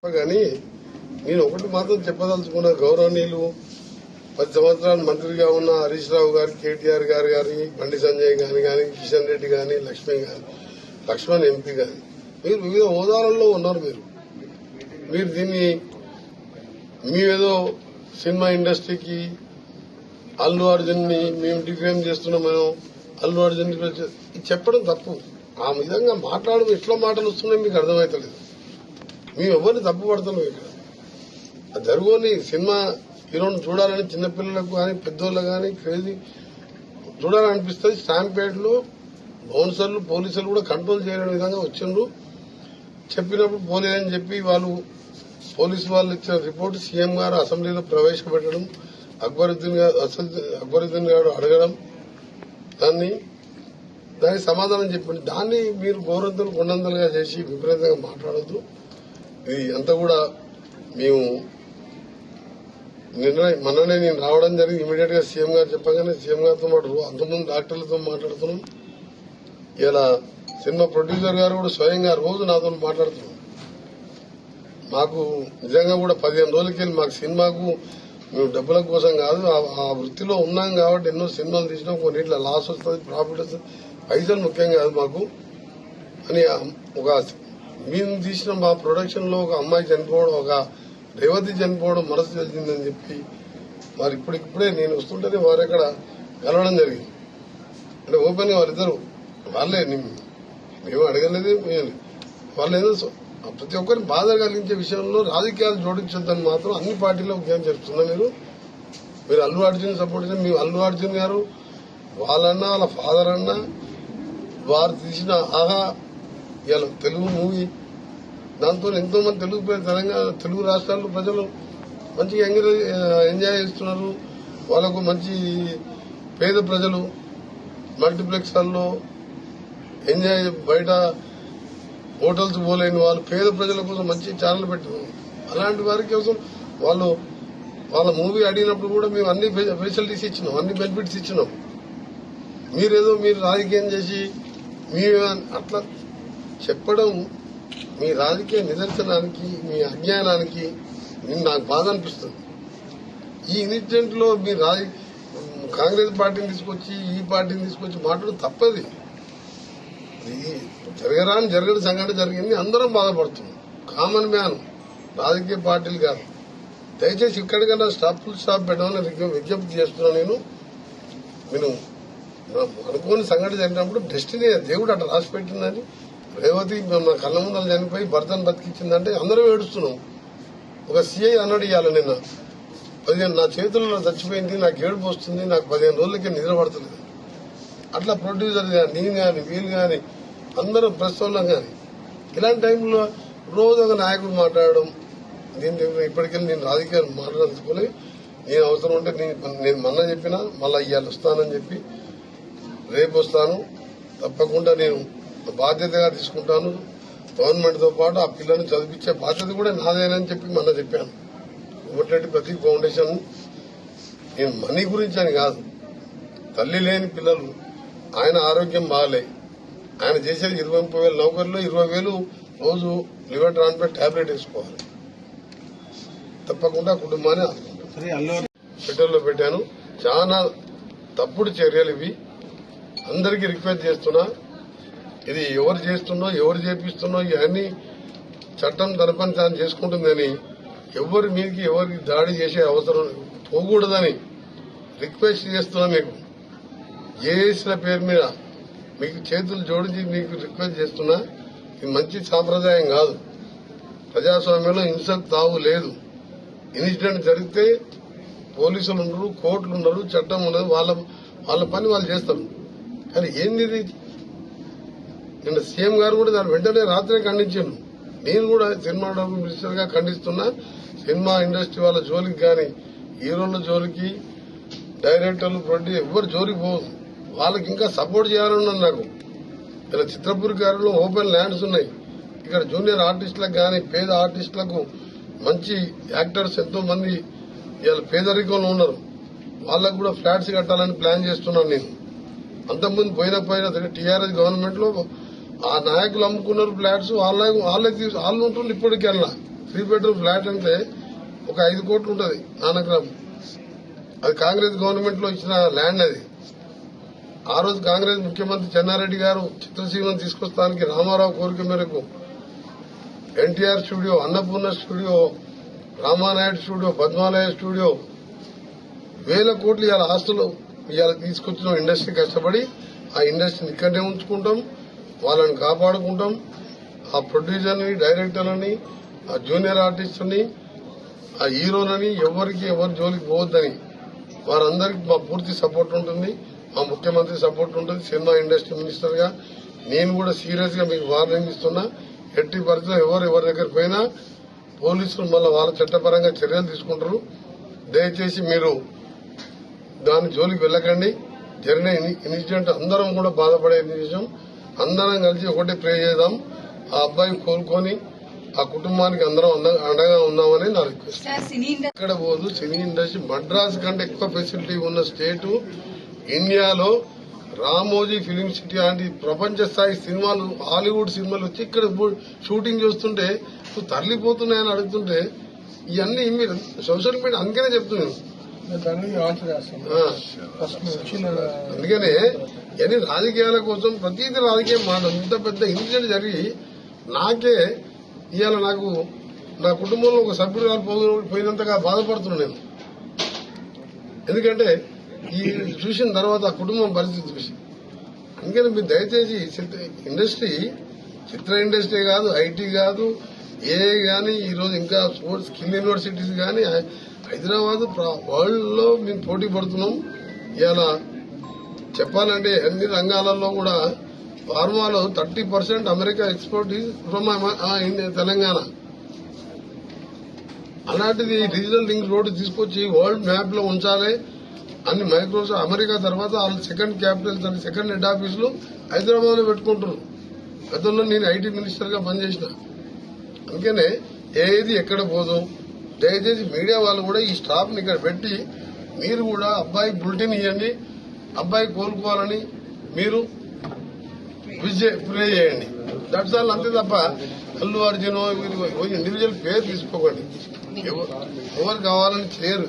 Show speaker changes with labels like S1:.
S1: కానీ నేను ఒకటి మాత్రం చెప్పదలుచుకున్న గౌరవనీయులు 10 సంవత్సరాలు మంత్రిగా ఉన్న హరీష్ రావు గారు, కేటీఆర్ గారు గాని, బండి సంజయ్ గాని గాని, కిషన్ రెడ్డి గాని, లక్ష్మణ్ ఎంపీ గాని, మీరు వివిధ హోదాలలో ఉన్నారు. మీరు దీన్ని మేమేదో సినిమా ఇండస్ట్రీకి అల్లు అర్జున్ ని మేము డిఫేమ్ చేస్తున్నామో అల్లు అర్జున్ చెప్పడం తప్పు. ఆ విధంగా మాట్లాడడం ఎట్లా మాటలు వస్తున్నాయి మీకు అర్థమైతలేదు. మేము ఎవరిని తప్పు పడతాం. ఇక్కడ జరుగుని సినిమా హీరోని చూడాలని చిన్నపిల్లలకు కానీ పెద్దోళ్ళకు కానీ క్రేజీ చూడాలనిపిస్తుంది. స్టాంపేడ్లో బౌన్సర్లు పోలీసులు కూడా కంట్రోల్ చేయలేని విధంగా వచ్చిండ్రు. చెప్పినప్పుడు పోలేదని చెప్పి పోలీసు వాళ్ళు ఇచ్చిన రిపోర్టు సీఎం గారు అసెంబ్లీలో ప్రవేశపెట్టడం, అక్బరుద్దీన్ గారు అడగడం, దానికి సమాధానం చెప్పండి. దాన్ని మీరు గోరంతలు కొండంతలుగా చేసి విపరీతంగా మాట్లాడద్దు. ఇది అంతా కూడా మేము మొన్ననే నేను రావడం జరిగింది. ఇమీడియట్ గా సీఎం గారు చెప్పగానే సీఎం గారితో పాటు అంతమంది డాక్టర్లతో మాట్లాడుతున్నాం. ఇలా సినిమా ప్రొడ్యూసర్ గారు కూడా స్వయంగా రోజు నాతో మాట్లాడుతున్నాం. మాకు నిజంగా కూడా 15 రోజులకి వెళ్ళి మాకు సినిమాకు మేము డబ్బుల కోసం కాదు, ఆ వృత్తిలో ఉన్నాం కాబట్టి ఎన్నో సినిమాలు తీసినాం. కొన్నిట్లో లాస్ వస్తుంది, ప్రాఫిట్ వస్తుంది, పైసలు ముఖ్యం కాదు మాకు అని మేము తీసిన మా ప్రొడక్షన్ లో ఒక అమ్మాయి చనిపోవడం, ఒక రేవతి చనిపోవడం మనసు తెలిసిందని చెప్పి మరి ఇప్పుడే నేను వస్తుంటేనే వారు ఎక్కడ కలవడం జరిగింది. అంటే ఓపెన్ గా వారిద్దరు వాళ్ళే మేము అడగలేదు. వాళ్ళేదో ప్రతి ఒక్కరిని బాధ కలిగించే విషయంలో రాజకీయాలు జోడించొద్దని మాత్రం అన్ని పార్టీలో ఉద్యమం చేస్తున్నారు. మీరు అల్లు అర్జున్ సపోర్ట్ చేసిన మీ అల్లు అర్జున్ గారు వాళ్ళన్నా వాళ్ళ ఫాదర్ అన్నా వారు తీసిన ఆహా ఇవాళ తెలుగు మూవీ, దాంతో ఎంతో మంది తెలుగు రాష్ట్రాల్లో ప్రజలు మంచిగా ఎంజాయ్ చేస్తున్నారు. వాళ్ళకు మంచి పేద ప్రజలు మల్టీప్లెక్స్లలో ఎంజాయ్, బయట హోటల్స్ పోలేని వాళ్ళు పేద ప్రజల కోసం మంచి ఛానల్ పెట్టారు. అలాంటి వారి కోసం వాళ్ళ మూవీ అడిగినప్పుడు కూడా మేము అన్ని ఫెసిలిటీస్ ఇచ్చినాం, అన్ని బెనిఫిట్స్ ఇచ్చినాం. మీరు రాజకీయం చేసి అట్లా చెప్పడం మీ రాజకీయ నిదర్శనానికి, మీ అజ్ఞానానికి నాకు బాధ అనిపిస్తుంది. ఈ ఇన్సిడెంట్ లో మీరు కాంగ్రెస్ పార్టీని తీసుకొచ్చి ఈ పార్టీని తీసుకొచ్చి మాట్లాడడం తప్పది. జరగని సంఘటన జరిగింది, అందరం బాధపడుతున్నాం. కామన్ మ్యాన్, రాజకీయ పార్టీలు కాదు. దయచేసి ఇక్కడికన్నా ఫుల్ స్టాప్ పెట్టమని విజ్ఞప్తి చేస్తున్నాను. నేను అనుకోని సంఘటన జరిగినప్పుడు డెస్టినీ దేవుడు అట్లా రాసి పెట్టిందని, రేవతి మన కళ్ళ ముందర చనిపోయి భర్తను బతికించిందంటే అందరం ఏడుస్తున్నాం. ఒక సీఐ అన్నాడు ఇవాళ నిన్న 15 నా చేతుల్లో చచ్చిపోయింది, నాకు ఏడుపు వస్తుంది, నాకు 15 రోజులకే నిద్ర పడతలేదు. అట్లా ప్రొడ్యూసర్ గాని, నేను గాని, వీళ్ళు గాని, అందరూ ప్రెస్ వాళ్ళం గాని ఇలాంటి టైంలో రోజు ఒక నాయకుడు మాట్లాడడం, ఇప్పటికెళ్ళి నేను రాజకీయాలు మాట్లాడుకుని నేను అవసరం ఉంటే నేను మొన్న చెప్పినా మళ్ళా ఇవాళ వస్తానని చెప్పి రేపు వస్తాను. తప్పకుండా నేను బాధ్యతగా తీసుకుంటాను. గవర్నమెంట్ తో పాటు ఆ పిల్లల్ని చదివించే బాధ్యత కూడా నాదేనని చెప్పి మొన్న చెప్పాను. కోమటిరెడ్డి ప్రతీక్ ఫౌండేషన్ నేను మనీ గురించి అని కాదు, తల్లి లేని పిల్లలు, ఆయన ఆరోగ్యం బాగాలే, ఆయన చేసేది 20-30 వేల నౌకర్లో 20,000 రోజు లివర్ ట్రాన్స్ప్లాంట్ టాబ్లెట్ వేసుకోవాలి. తప్పకుండా కుటుంబాన్ని ఆదుకుంటాను. ట్విట్టర్లో పెట్టాను. చాలా తప్పుడు చర్యలు ఇవి. అందరికీ రిక్వెస్ట్ చేస్తున్నా, ఇది ఎవరు చేస్తున్నో ఎవరు చేపిస్తున్నో ఇవన్నీ చట్టం తన పని తాను చేసుకుంటుందని, ఎవరి మీదకి ఎవరికి దాడి చేసే అవసరం పోకూడదని రిక్వెస్ట్ చేస్తున్నా. మీకు జేఏసీల పేరు మీద మీకు చేతులు జోడించి మీకు రిక్వెస్ట్ చేస్తున్నా. ఇది మంచి సాంప్రదాయం కాదు. ప్రజాస్వామ్యంలో హింసకు తావు లేదు. ఇన్సిడెంట్ జరిగితే పోలీసులు ఉండరు, కోర్టులు ఉండరు, చట్టం ఉండదు, వాళ్ళ పని వాళ్ళు చేస్తారు. కానీ ఏంది నిన్న సీఎం గారు కూడా దాని వెంటనే రాత్రే ఖండించాను. నేను కూడా సినిమాటోగ్రఫీ మినిస్టర్ గా ఖండిస్తున్నా. సినిమా ఇండస్ట్రీ వాళ్ళ జోలికి కానీ, హీరోల జోలికి, డైరెక్టర్లు, ప్రొడ్యూసర్ ఎవరు జోలికి పోదు. వాళ్ళకి ఇంకా సపోర్ట్ చేయాలన్నాను. నాకు ఇలా చిత్రపూర్ గారిలో ఓపెన్ ల్యాండ్స్ ఉన్నాయి. ఇక్కడ జూనియర్ ఆర్టిస్టులకు కానీ, పేద ఆర్టిస్టులకు, మంచి యాక్టర్స్ ఎంతో మంది ఇవాళ పేదరికంలో ఉన్నారు. వాళ్ళకు కూడా ఫ్లాట్స్ కట్టాలని ప్లాన్ చేస్తున్నాను నేను. అంతకుముందు పోయిన టీఆర్ఎస్ గవర్నమెంట్ లో ఆ నాయకులు అమ్ముకున్నారు ఫ్లాట్స్, వాళ్ళు ఉంటుండ్రు ఇప్పటికెళ్ళా. 3 బెడ్రూమ్ ఫ్లాట్ అంటే ఒక 5 కోట్లు ఉంటుంది ఆనగ్రామ్. అది కాంగ్రెస్ గవర్నమెంట్ లో ఇచ్చిన ల్యాండ్. అది ఆ రోజు కాంగ్రెస్ ముఖ్యమంత్రి చెన్నారెడ్డి గారు చిత్రసీమను తీసుకొస్తానికి రామారావు కోరిక మేరకు NTR studio, Annapurna studio, Ramanaidu studio, Padmalaya studio, 1000 కోట్లు ఇవాళ ఆస్తులు ఇవాళ తీసుకొచ్చిన ఇండస్ట్రీ కష్టపడి ఆ ఇండస్ట్రీని ఇక్కడనే ఉంచుకుంటాం, వాళ్ళని కాపాడుకుంటాం. ఆ ప్రొడ్యూసర్ని, డైరెక్టర్లని, ఆ జూనియర్ ఆర్టిస్టుని, ఆ హీరోలని ఎవరి జోలికి పోవద్దని వారందరికీ మా పూర్తి సపోర్ట్ ఉంటుంది. మా ముఖ్యమంత్రి సపోర్ట్ ఉంటుంది. సినిమా ఇండస్ట్రీ మినిస్టర్ గా నేను కూడా సీరియస్ గా మీకు వార్నింగ్ ఇస్తున్నా. ఎట్టి పరిస్థితుల్లో ఎవరి దగ్గర పోయినా పోలీసులు మళ్ళీ వాళ్ళ చట్టపరంగా చర్యలు తీసుకుంటారు. దయచేసి మీరు దాని జోలికి వెళ్ళకండి. జరిగిన ఇన్సిడెంట్ అందరం కూడా బాధపడే విషయం. అందరం కలిసి ఒకటే ప్రే చేద్దాం. ఆ అబ్బాయి కోలుకొని ఆ కుటుంబానికి అందరం అండగా ఉన్నామని నా రిక్వెస్ట్. ఎక్కడ పోదు సినీ ఇండస్ట్రీ మద్రాస్ కంటే ఎక్కువ ఫెసిలిటీ ఉన్న స్టేటు ఇండియాలో. రామోజీ ఫిలిం సిటీ లాంటి ప్రపంచ స్థాయి సినిమాలు, హాలీవుడ్ సినిమాలు వచ్చి ఇక్కడ షూటింగ్ చేస్తుంటే తరలిపోతున్నాయని అడుగుతుంటే ఇవన్నీ మీరు సోషల్ మీడియా అందుకనే చెప్తున్నాను. అందుకనే ఇవన్నీ రాజకీయాల కోసం ప్రతిదీ రాజకీయం మాట. ఇంత పెద్ద ఇన్సిడెంట్ జరిగి నాకే ఇవాళ నాకు నా కుటుంబంలో ఒక సభ్యురాలు పోయినంతగా బాధపడుతున్నాను నేను. ఎందుకంటే ఈ చూసిన తర్వాత ఆ కుటుంబం పరిస్థితి చూసి. అందుకని మీరు దయచేసి ఇండస్ట్రీ, చిత్ర ఇండస్ట్రీ కాదు, ఐటీ కాదు, ఏ గానీ ఈరోజు ఇంకా స్పోర్ట్స్ స్కిల్ యూనివర్సిటీస్ గానీ హైదరాబాద్ వరల్డ్ లో మేము పోటీ పడుతున్నాం. ఇవాళ చెప్పాలంటే అన్ని రంగాలలో కూడా ఫార్మాలో 30% అమెరికా ఎక్స్పోర్ట్ ఫ్రమ్ తెలంగాణ. అలాంటిది డిజిటల్ లింక్ రోడ్డు తీసుకొచ్చి వరల్డ్ మ్యాప్ లో ఉంచాలి అని మైక్రోసాఫ్ట్ అమెరికా తర్వాత వాళ్ళు సెకండ్ క్యాపిటల్, సెకండ్ హెడ్ ఆఫీసులు హైదరాబాద్ లో పెట్టుకుంటున్నారు. గతంలో నేను ఐటీ మినిస్టర్ గా పనిచేసిన. అందుకనే ఏది ఎక్కడ పోదు. దయచేసి మీడియా వాళ్ళు కూడా ఈ స్టాఫ్ ని ఇక్కడ పెట్టి మీరు కూడా అబ్బాయి బులెటిన్ ఇవ్వండి, అబ్బాయి కోలుకోవాలని మీరు ప్రే చేయండి. That's all. అంతే తప్ప అల్లు అర్జున్ ఇండివిజువల్ పేరు తీసుకోకండి. ఎవరు కావాలని చేయరు.